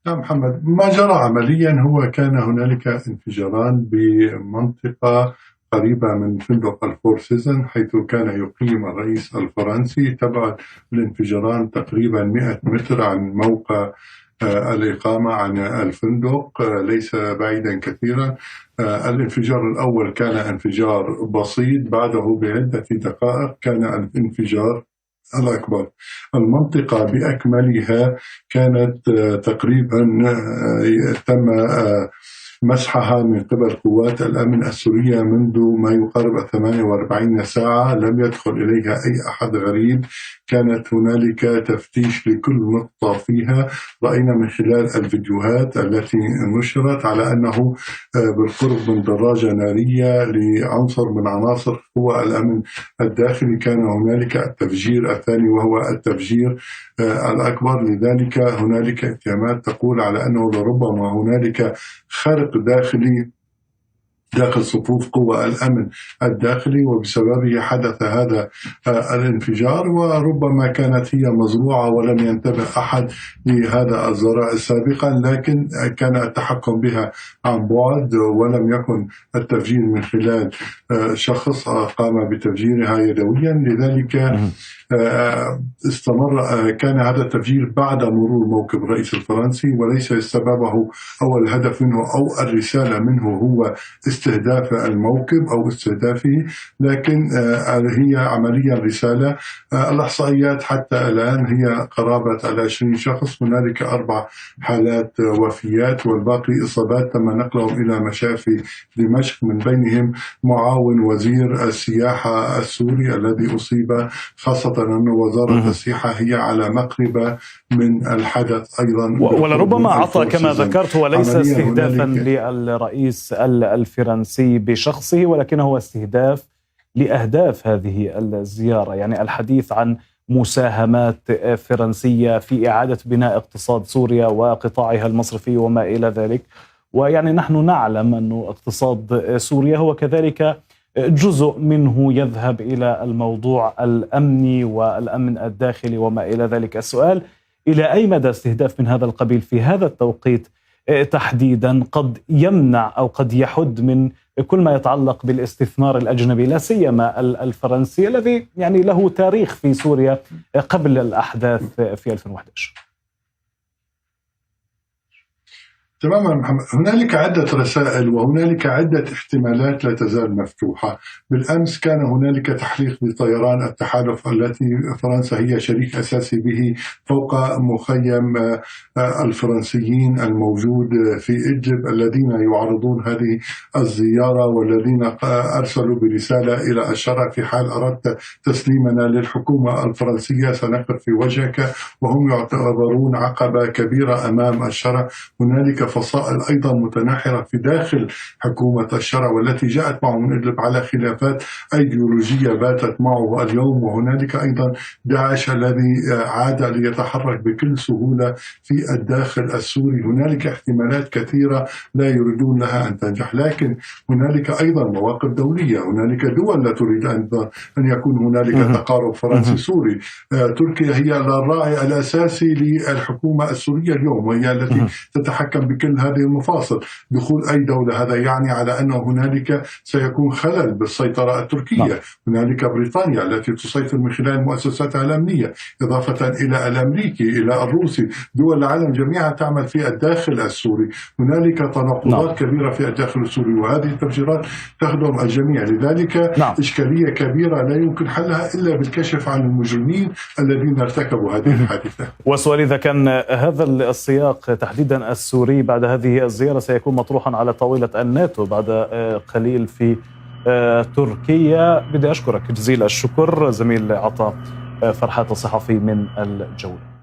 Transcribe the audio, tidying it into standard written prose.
نعم محمد، ما جرى عمليا هو كان هنالك انفجاران بمنطقة قريبة من فندق الفور سيزن حيث كان يقيم الرئيس الفرنسي. تبعد الانفجاران تقريبا 100 متر عن موقع الإقامة، عن الفندق، ليس بعيدا كثيرا. الانفجار الأول كان انفجار بسيط، بعده بعدة دقائق كان الانفجار الأكبر. المنطقة بأكملها كانت تقريبا تم مسحها من قبل قوات الأمن السورية منذ ما يقارب 48 ساعة، لم يدخل إليها أي أحد غريب. كانت هنالك تفتيش لكل نقطة فيها. رأينا من خلال الفيديوهات التي نشرت على أنه بالقرب من دراجة نارية لعنصر من عناصر قوى الأمن الداخلي كان هنالك التفجير الثاني وهو التفجير الأكبر. لذلك هنالك اتهامات تقول على أنه لربما هنالك خرق داخلي داخل صفوف قوى الأمن الداخلي، وبسببه حدث هذا الانفجار. وربما كانت هي مزروعة ولم ينتبه أحد لهذا الزراء سابقا، لكن كان التحكم بها عن بعد، ولم يكن التفجير من خلال شخص قام بتفجيرها يدويا. لذلك استمر. كان هذا التفجير بعد مرور موكب الرئيس الفرنسي، وليس سببه أو الهدف منه أو الرسالة منه هو استهداف الموكب أو استهدافه، لكن هي عمليا رسالة. الإحصائيات حتى الآن هي قرابة 20 شخص، هنالك 4 حالات وفيات والباقي إصابات تم نقلهم إلى مشافي دمشق، من بينهم معاون وزير السياحة السوري الذي أصيب، خاصة أن وزارة السياحة هي على مقربة من الحدث أيضا. ولربما عطى كما ذكرت وليس استهدافا للرئيس الفرنسي بشخصه، ولكنه هو استهداف لأهداف هذه الزيارة، يعني الحديث عن مساهمات فرنسية في إعادة بناء اقتصاد سوريا وقطاعها المصرفي وما إلى ذلك. ويعني نحن نعلم أن اقتصاد سوريا هو كذلك جزء منه يذهب إلى الموضوع الأمني والأمن الداخلي وما إلى ذلك. السؤال: إلى أي مدى استهداف من هذا القبيل في هذا التوقيت تحديدا قد يمنع أو قد يحد من كل ما يتعلق بالاستثمار الأجنبي، لا سيما الفرنسي الذي يعني له تاريخ في سوريا قبل الأحداث في 2011؟ تماما محمد، هنالك عدة رسائل وهنالك عدة احتمالات لا تزال مفتوحة. بالأمس كان هنالك تحليق بطيران التحالف التي فرنسا هي شريك أساسي به فوق مخيم الفرنسيين الموجود في إدلب، الذين يعرضون هذه الزيارة والذين أرسلوا برسالة إلى الشرع: في حال أردت تسليمنا للحكومة الفرنسية سنقف في وجهك. وهم يعتبرون عقبة كبيرة أمام الشرع. هنالك فصائل أيضا متناحرة في داخل حكومة الشرع والتي جاءت معه من إدلب على خلافات أيديولوجية باتت معه اليوم. وهنالك أيضا داعش الذي عاد ليتحرك بكل سهولة في الداخل السوري. هنالك احتمالات كثيرة لا يريدون لها أن تنجح، لكن هنالك أيضا مواقف دولية. هنالك دول لا تريد أن يكون هنالك تقارب فرنسي سوري. تركيا هي الراعي الأساسي للحكومة السورية اليوم، وهي التي تتحكم بكل هذه المفاصل. دخول أي دولة هذا يعني على أن هنالك سيكون خلل بالسيطرة التركية. هنالك بريطانيا التي تسيطر من خلال مؤسساتها الأمنية، إضافة إلى الأمريكي، إلى الروسي. دول العالم جميعا تعمل في الداخل السوري. هنالك تناقضات كبيرة في الداخل السوري، وهذه التفجيرات تخدم الجميع. لذلك إشكالية كبيرة لا يمكن حلها إلا بالكشف عن المجرمين الذين ارتكبوا هذه الحادثة. وسؤالي: إذا كان هذا السياق تحديدا السوري بعد هذه الزيارة سيكون مطروحا على طاولة الناتو بعد قليل في تركيا. بدي أشكرك جزيل الشكر زميل عطا فرحات الصحفي من الجولة.